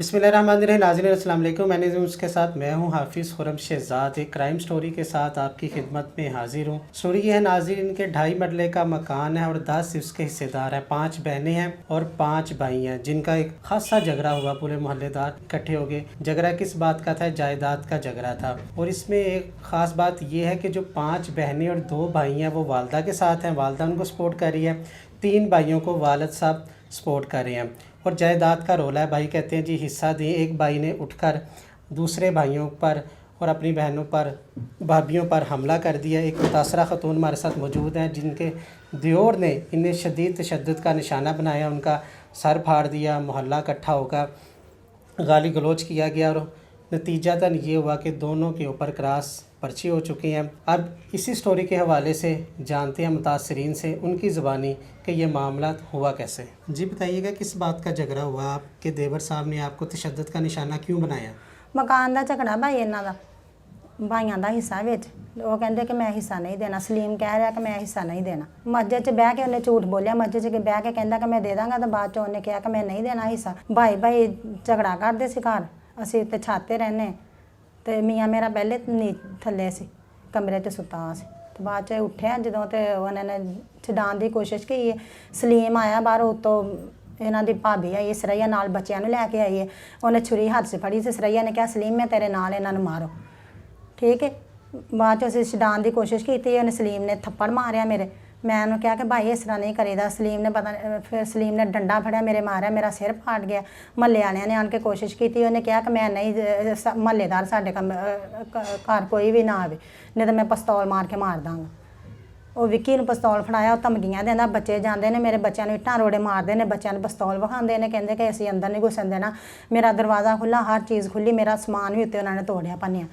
बिस्मिल्लाहिर्रहमानिर्रहीम। नाज़रीन अस्सलाम वालेकुम। मैंने उसके साथ मैं हूं हाफिज़ खुरम शहज़ाद। एक क्राइम स्टोरी के साथ आपकी खिदमत में हाजिर हूं। स्टोरी ये है नाज़रीन के 2.5 मरले का मकान है और 10 उसके हिस्सेदार हैं। 5 बहनें हैं और 5 भाई हैं, जिनका एक खासा झगड़ा हुआ। पूरे मोहल्लेदार इकट्ठे हो गए। झगड़ा किस बात का था? जायदाद का झगड़ा था। और इसमें एक ख़ास बात यह है कि जो 5 बहनें और 2 भाई हैं वो वालदा के साथ हैं, वालदा उनको सपोर्ट कर रही है। 3 भाइयों को वालिद साहब सपोर्ट कर रहे हैं। और जायदाद का रोला है। भाई कहते हैं जी हिस्सा दें। एक भाई ने उठकर दूसरे भाइयों पर और अपनी बहनों पर, भाभियों पर हमला कर दिया। एक मुतासरा ख़तून हमारे साथ मौजूद हैं, जिनके दियोर ने इन्हें शदीद तशद्दुद का निशाना बनाया, उनका सर फाड़ दिया। मोहल्ला इकट्ठा होकर गाली गलौज किया गया और नतीजतन ये हुआ कि दोनों के ऊपर क्रॉस पर्ची हो चुकी हैं। अब इसी स्टोरी के हवाले से जानते हैं मुतासरीन से उनकी ज़बानी कि ये मामला हुआ कैसे। जी बताइएगा, किस बात का झगड़ा हुआ? आपके देवर साहब ने आपको तशद्दुद का निशाना क्यों बनाया? मकान का झगड़ा भाई इन्हों का, भाइयों का हिस्सा बिच वो कहते कि मैं हिस्सा नहीं देना। सलीम कह रहा कि मैं हिस्सा नहीं देना। मस्जिद च बह के उन्हें झूठ बोलिया। मस्जिद च बह के कहता कि मैं दे दाँगा, तो बाद चो उन्हें कहा कि मैं नहीं देना हिस्सा। भाई भाई झगड़ा करते सी घर, असी तो छाते रहने। तो मियाँ मेरा पहले थले से कमरे च सुता सी, तो बाद च उठिया जो, तो उन्होंने छडाण की कोशिश की। सलीम आया बाहरों, उत्तों इन्हों की भाभी आई सरैया नाल बच्चों लैके आई है। उन्हें छुरी हथ से फड़ी से सरैया ने कहा सलीम मैं तेरे नाल इन्हों मारो, ठीक है। बाद च असीं छडाण की कोशिश की, उन्हें सलीम ने थप्पड़ मारिया मेरे। मैं उन्होंने कहा कि भाई इस तरह नहीं करीदा। सलीम ने पता, फिर सलीम ने डंडा फड़िया मेरे, मारिया, मेरा सिर फाट गया। महल्ले वालियां ने आन के कोशिश की, उन्हें कहा कि मैं नहीं, महल्लेदार साडे घर कोई भी ना आवे, नहीं तो मैं पिस्तौल मार के मार दाँगा। वो विक्की नूं पिस्तौल फड़ाया, धमकियां देंदा। बच्चे जाते हैं, मेरे बच्चों ने इट्टां रोड़े मारते हैं, बच्चों ने पिस्तौल विखाते हैं, कहते कि असीं अंदर नहीं घुसन देना। मेरा दरवाज़ा खुला, हर चीज़ खुली, मेरा समान भी उत्ते उन्होंने तोड़िया भन्निया।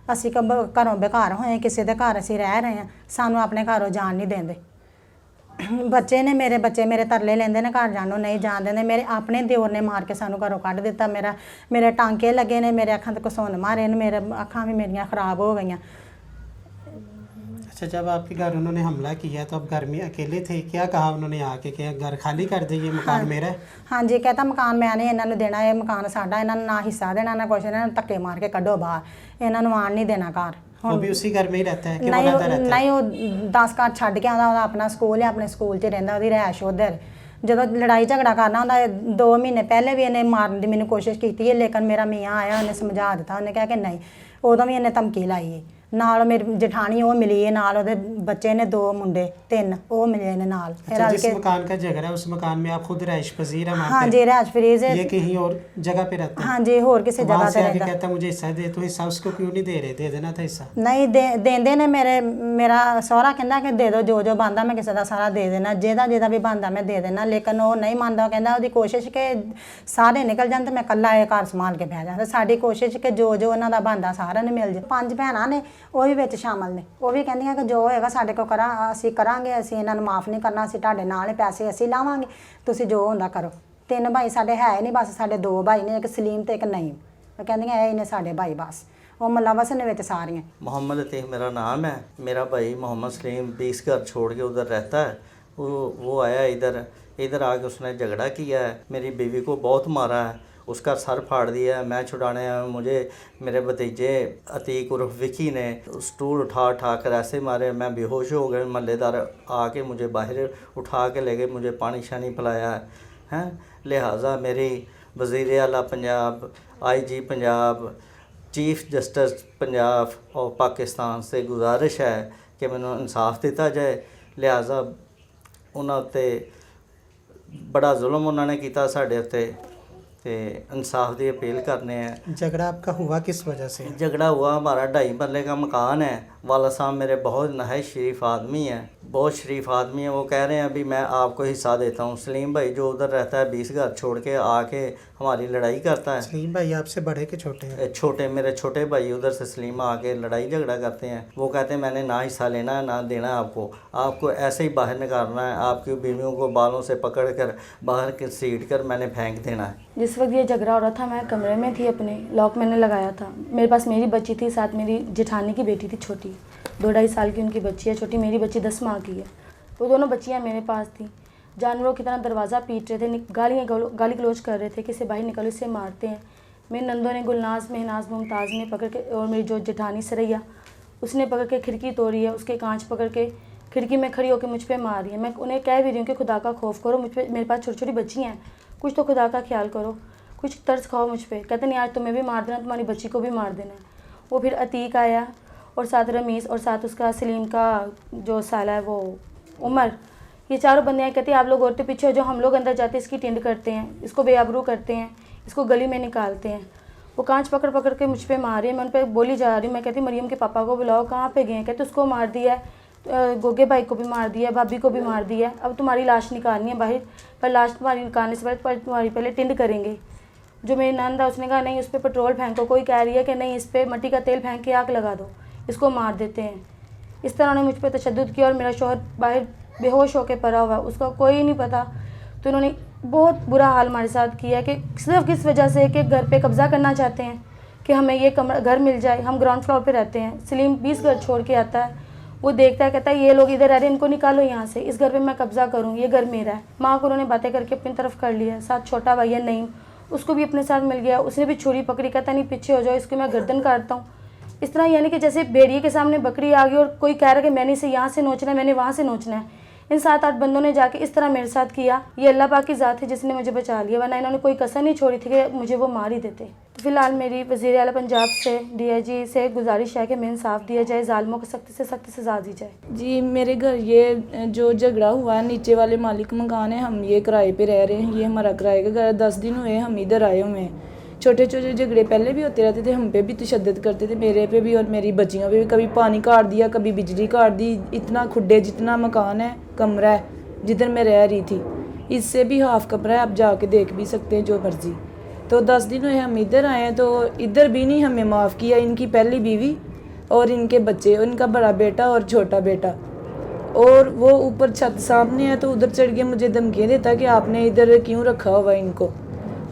असीं घरों बेघर होए, किसी के घर असीं रह रहे हैं, सानूं अपने घरों जान नहीं देंदे। बच्चे ने मेरे तरले लेंदे ने, घर जाणों नहीं जान देंदे। मेरे अपने दियोर ने मार के सानूं घरों कढ़ दिता। मेरे टांके लगे ने, मेरे अखां ते घसुन्न मारे ने, मेरे अखां भी मेरियां खराब हो गई। अच्छा, जब आपके घर उन्होंने हमला किया तो आप घर में अकेले थे? क्या कहा उन्होंने आके? क्या घर खाली कर दे, ये मकान मेरा है? हाँ जी, कहता मकान मैंने इन्हों देना, ये मकान साडा, इन्होंने ना हिस्सा देना ना कुछ, इन्होंने धक्के मार के कढ़ो बाहर, इन्हों आन नहीं देना घर। वो भी उसी घर में ही रहता है कि नहीं, अलग रहता है? नहीं, वो 10 घर छड्ड के आंदा, अपना स्कूल है, अपने स्कूल 'च रहिंदा, ਉਹਦੀ रैश उधर। ਜਦੋਂ लड़ाई झगड़ा करना होंदा, 2 महीने पहले भी इन्हें मारन की मैंने कोशिश की है, लेकिन मेरा मियाँ आया, उन्हें समझा दिता। उन्हें कहा कि नहीं, उदों भी इन्हें धमकी लाई है। नाल मेरी जठानी वो मिली है, नाल ਉਹਦੇ बच्चे ने 2 मुंडे 3 वो मिले ने नाल। अच्छा, जिस मकान का झगड़ा है उस मकान में आप खुद रहाइश पजीर हैं? हाँ जी, रहाइश पजीर है। ये कहीं और जगह पे रहता है? हाँ जी, होर किसी जगह पे रहता है। कहता मुझे हिस्सा दे, तो हिस्सा उसको क्यों नहीं दे रहे? दे देना था हिस्सा। नहीं देंदे ने। मेरा सहुरा कहता कि दे दो, जो बनता मैं किसी का सारा दे देना, जेदा भी बनता मैं दे देना, लेकिन वो नहीं मानता। कहता उसकी कोशिश कि सारे निकल जान तो मैं कल्ला ये घर संभाल के बह जाता। साडी कोशिश कि जो उन्हों का बनता सारा ने मिल जाए। 5 भैणां ने, वो भी विच शामिल ने, वो भी कहंदियां कि जो होएगा साडे को करा, असीं करांगे, असीं इन्हां नूं माफ़ नहीं करना, असीं तुहाडे नाल पैसे असीं लावांगे, तुसीं जो हुंदा करो। 3 भाई साडे है ही नहीं, बस साडे 2 भाई ने, एक सलीम ते एक नईम। कहंदियां ये ने साडे भाई, बस वो मुलावस ने विच सारियां। मोहम्मद अतीक मेरा नाम है। मेरा भाई मोहम्मद सलीम 20 घर छोड़ के उधर रहता है। वो आया इधर आके उसने झगड़ा किया है, मेरी बीवी को बहुत मारा है, उसका सर फाड़ दिया है। मैं छुड़ाने आया, मुझे मेरे भतीजे अतीक उर्फ विकी ने स्टूल उठा कर ऐसे मारे, मैं बेहोश हो गए। महल्लेदार आके मुझे बाहर उठा के ले गए, मुझे पानी शानी पिलाया है। लिहाजा मेरी वज़ीर आला Punjab, IG Punjab, chief justice Punjab और पाकिस्तान से गुजारिश है कि मैनू इंसाफ दिता जाए। लिहाजा उन्होंने उत्ते बड़ा जुल्म उन्होंने किया साढ़े उत्ते, ते इंसाफ की अपील करने हैं। झगड़ा आपका हुआ किस वजह से? झगड़ा हुआ, हमारा 2.5 मरले का मकान है। वाला साहब मेरे बहुत नहायत शरीफ आदमी हैं, बहुत शरीफ आदमी हैं। वो कह रहे हैं अभी मैं आपको हिस्सा देता हूँ। सलीम भाई जो उधर रहता है 20 घर छोड़ के आके हमारी लड़ाई करता है। सलीम भाई आपसे बड़े के छोटे हैं? छोटे, मेरे छोटे भाई उधर से सलीम आके लड़ाई झगड़ा करते हैं। वो कहते हैं मैंने ना हिस्सा लेना है ना देना है आपको ऐसे ही बाहर निकालना है, आपकी बीवियों को बालों से पकड़ कर बाहर घसीट कर मैंने फेंक देना है। जिस वक्त ये झगड़ा हो रहा था, मैं कमरे में थी अपने, लॉक मैंने लगाया था। मेरे पास मेरी बच्ची थी, साथ मेरी जेठानी की बेटी थी छोटी, 2-2.5 साल की उनकी बच्ची है छोटी, मेरी बच्ची 10 माह की है। वो दोनों बच्चियाँ मेरे पास थी। जानवरों की तरह दरवाज़ा पीट रहे थे, गाली गलौज कर रहे थे कि इसे बाहर निकलो, इसे मारते हैं। मेरी नंदों ने गुलनाज, महनाज, मुमताज़ ने पकड़ के, और मेरी जो जेठानी सरैया उसने पकड़ के खिड़की तोड़ी है, उसके कांच पकड़ के खिड़की में खड़ी होकर मुझ पे मार रही है। मैं उन्हें कह भी रही हूँ कि खुदा का खौफ करो, मुझ पे, मेरे पास छोटी छोटी बच्ची हैं, कुछ तो खुदा का ख्याल करो, कुछ तरस खाओ मुझ पे। कहते नहीं आज तुम्हें भी मार देना, तुम्हारी बच्ची को भी मार देना है। वो फिर अतीक आया और साथ रमीस और साथ उसका सलीम का जो साला है वो उमर, ये चारों बंदे आए। कहते हैं आप लोग औरतें पीछे हो, जो हम लोग अंदर जाते इसकी टिंड करते हैं, इसको बेआबरू करते हैं, इसको गली में निकालते हैं। वो कांच पकड़ पकड़ के मुझ पे मार रही है। मैं उन पर बोली जा रही हूँ, मैं कहती मरियम के पापा को बुलाओ, कहाँ पे गए हैं? कहते उसको मार दिया है, गोगे भाई को भी मार दिया है, भाभी को भी मार दिया है, अब तुम्हारी लाश निकालनी है बाहर, पर लाश तुम्हारी निकालने से पहले तुम्हारी पहले टिंड करेंगे। जो मेरी नंद है उसने कहा नहीं उस पर पेट्रोल फेंको, कोई कह रही है कि नहीं इस पर मट्टी का तेल फेंक के आग लगा दो, इसको मार देते हैं। इस तरह उन्होंने मुझ पर तशद्दुद किया और मेरा शौहर बाहर बेहोश होकर पड़ा हुआ, उसका कोई नहीं पता। तो उन्होंने बहुत बुरा हाल हमारे साथ किया कि सिर्फ किस वजह से कि घर पे कब्ज़ा करना चाहते हैं कि हमें ये कमरा घर मिल जाए। हम ग्राउंड फ्लोर पे रहते हैं, सलीम 20 घर छोड़ के आता है, वो देखता है कहता है ये लोग इधर रह रहे हैं, इनको निकालो यहाँ से, इस घर पे मैं कब्ज़ा करूँ, ये घर मेरा है। माँ को उन्होंने बातें करके अपनी तरफ कर लिया। साथ छोटा भाई है नईम, उसको भी अपने साथ मिल गया, उसने भी छुरी पकड़ी, कहता नहीं पीछे हो जाओ, इसको मैं गर्दन काटता हूँ। इस तरह यानी कि जैसे भेड़िए के सामने बकरी आ गई और कोई कह रहा है कि मैंने इसे यहाँ से नोचना है, मैंने वहाँ से नोचना है। इन 7-8 बंदों ने जाके इस तरह मेरे साथ किया। ये अल्लाह पाक की ज़ात है जिसने मुझे बचा लिया, वरना इन्होंने कोई कसर नहीं छोड़ी थी कि मुझे वो मार ही देते। तो फिलहाल मेरी वज़ीर आला पंजाब से DIG से गुजारिश है कि हमें इंसाफ दिया जाए, ज़ालिमों को सख्त से सज़ा दी जाए। जी मेरे घर ये जो झगड़ा हुआ है, नीचे वाले मालिक मकान है, हम ये किराए पे रह रहे हैं, ये हमारा किराए का घर है। 10 दिन हुए हम इधर आए हुए हैं। छोटे छोटे झगड़े पहले भी होते रहते थे, हम पे भी तशद्दुद करते थे, मेरे पे भी और मेरी बच्चियों पे भी। कभी पानी काट दिया, कभी बिजली काट दी। इतना खुड्डे जितना मकान है, कमरा है जिधर मैं रह रही थी, इससे भी हाफ कमरा है, आप जाके देख भी सकते हैं जो मर्जी। तो 10 दिन हुए हम इधर आए हैं, तो इधर भी नहीं हमें माफ़ किया। इनकी पहली बीवी और इनके बच्चे, इनका बड़ा बेटा और छोटा बेटा, और वो ऊपर छत सामने है, तो उधर चढ़ के मुझे धमकियाँ देता कि आपने इधर क्यों रखा हुआ इनको।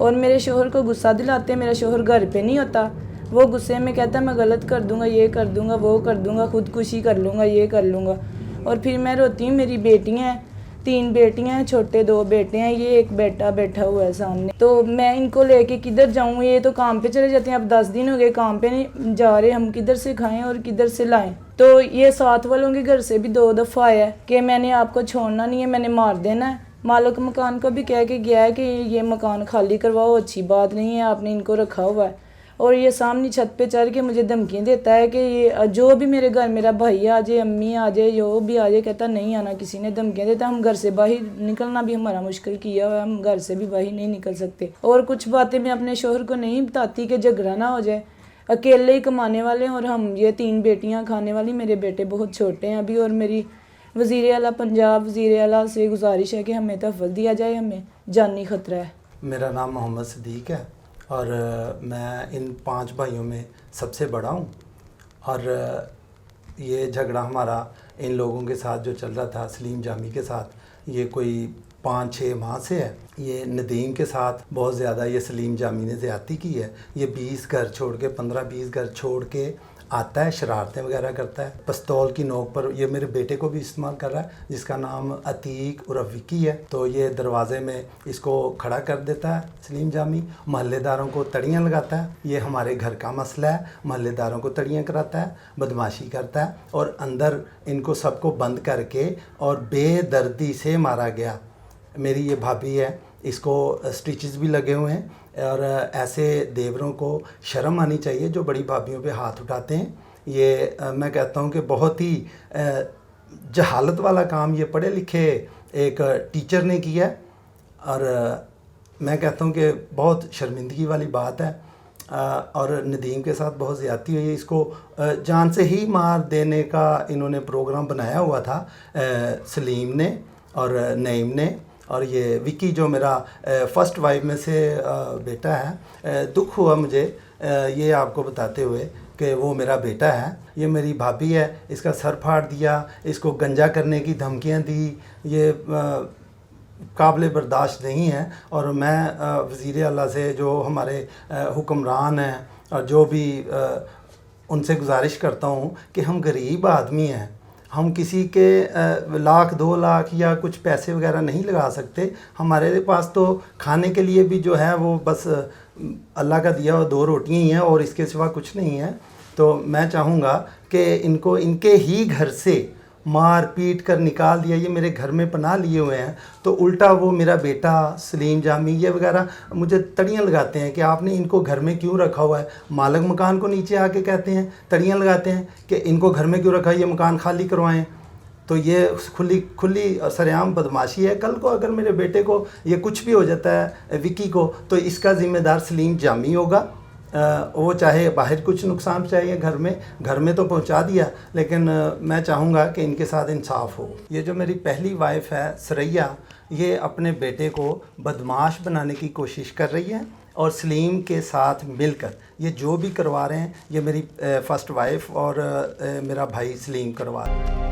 और मेरे शोहर को गुस्सा दिलाते हैं। मेरा शोहर घर पे नहीं होता, वो गुस्से में कहता है मैं गलत कर दूंगा, ये कर दूंगा, वो कर दूंगा, खुदकुशी कर लूँगा, ये कर लूँगा। और फिर मैं रोती हूँ। मेरी बेटियाँ हैं, 3 बेटियाँ हैं, छोटे 2 बेटे हैं, ये एक बेटा बैठा हुआ है सामने। तो मैं इनको लेके किधर जाऊँ? ये तो काम पे चले जाते हैं। अब 10 दिन हो गए काम पे नहीं जा रहे, हम किधर से खाएं और किधर से लाएं? तो ये साथ वालों के घर से भी 2 दफ़ा आया कि मैंने आपको छोड़ना नहीं है, मैंने मार देना है। मालिक मकान को भी कह के गया है कि ये मकान खाली करवाओ, अच्छी बात नहीं है, आपने इनको रखा हुआ है। और ये सामने छत पे चढ़ के मुझे धमकियाँ देता है कि ये जो भी मेरे घर, मेरा भाई आ जाए, अम्मी आ जाए, जो भी आ जाए, कहता नहीं आना किसी ने। धमकियाँ देता। हम घर से बाहर निकलना भी हमारा मुश्किल किया हुआ है, हम घर से भी बाहर नहीं निकल सकते। और कुछ बातें मैं अपने शोहर को नहीं बताती कि झगड़ा ना हो जाए। अकेले ही कमाने वाले हैं और हम ये 3 बेटियाँ खाने वाली। मेरे बेटे बहुत छोटे हैं अभी। और मेरी वज़ीर आला पंजाब, वज़ीर आला से गुजारिश है कि हमें तहफ़्फ़ुज़ दिया जाए, हमें जानी ख़तरा है। मेरा नाम मोहम्मद सदीक है और मैं इन 5 भाइयों में सबसे बड़ा हूँ। और ये झगड़ा हमारा इन लोगों के साथ जो चल रहा था, सलीम जामी के साथ, ये कोई 5-6 माह से है। ये नदीम के साथ बहुत ज़्यादा ये सलीम जामी ने ज़्यादती की है। ये 20 घर छोड़ के, 15-20 घर छोड़ के आता है, शरारतें वगैरह करता है। पिस्तौल की नोक पर ये मेरे बेटे को भी इस्तेमाल कर रहा है, जिसका नाम अतीक उर्फ विक्की है। तो ये दरवाज़े में इसको खड़ा कर देता है सलीम जामी, मोहल्लेदारों को तड़ियाँ लगाता है। ये हमारे घर का मसला है, मोहल्लेदारों को तड़ियाँ कराता है, बदमाशी करता है। और अंदर इनको सबको बंद करके और बेदर्दी से मारा गया। मेरी ये भाभी है, इसको स्टिचेस भी लगे हुए हैं। और ऐसे देवरों को शर्म आनी चाहिए जो बड़ी भाभीयों पे हाथ उठाते हैं। ये मैं कहता हूँ कि बहुत ही जहालत वाला काम ये पढ़े लिखे एक टीचर ने किया। और मैं कहता हूँ कि बहुत शर्मिंदगी वाली बात है। और नदीम के साथ बहुत ज़्यादती हुई है। इसको जान से ही मार देने का इन्होंने प्रोग्राम बनाया हुआ था, सलीम ने और नईम ने। और ये विक्की जो मेरा फर्स्ट वाइफ में से बेटा है, दुख हुआ मुझे ये आपको बताते हुए कि वो मेरा बेटा है। ये मेरी भाभी है, इसका सर फाड़ दिया, इसको गंजा करने की धमकियां दी। ये काबिल बर्दाश्त नहीं है। और मैं वज़ीर आला से, जो हमारे हुक्मरान हैं और जो भी उनसे गुजारिश करता हूँ कि हम गरीब आदमी हैं, हम किसी के लाख 2 लाख या कुछ पैसे वगैरह नहीं लगा सकते। हमारे पास तो खाने के लिए भी जो है वो बस अल्लाह का दिया हुआ 2 रोटियां ही हैं और इसके सिवा कुछ नहीं है। तो मैं चाहूँगा कि इनको इनके ही घर से मार पीट कर निकाल दिया, ये मेरे घर में पनाह लिए हुए हैं, तो उल्टा वो मेरा बेटा सलीम जामी ये वगैरह मुझे तड़ियाँ लगाते हैं कि आपने इनको घर में क्यों रखा हुआ है। मालिक मकान को नीचे आके कहते हैं, तड़ियाँ लगाते हैं कि इनको घर में क्यों रखा है, ये मकान खाली करवाएं। तो ये खुली और सरेआम बदमाशी है। कल को अगर मेरे बेटे को ये कुछ भी हो जाता है विकी को, तो इसका ज़िम्मेदार सलीम जामी होगा। वो चाहे बाहर कुछ नुकसान पहुँचाए, घर में तो पहुंचा दिया, लेकिन मैं चाहूँगा कि इनके साथ इंसाफ हो। ये जो मेरी पहली वाइफ है सरैया, ये अपने बेटे को बदमाश बनाने की कोशिश कर रही है और सलीम के साथ मिलकर ये जो भी करवा रहे हैं, ये मेरी फर्स्ट वाइफ और मेरा भाई सलीम करवा रहे हैं।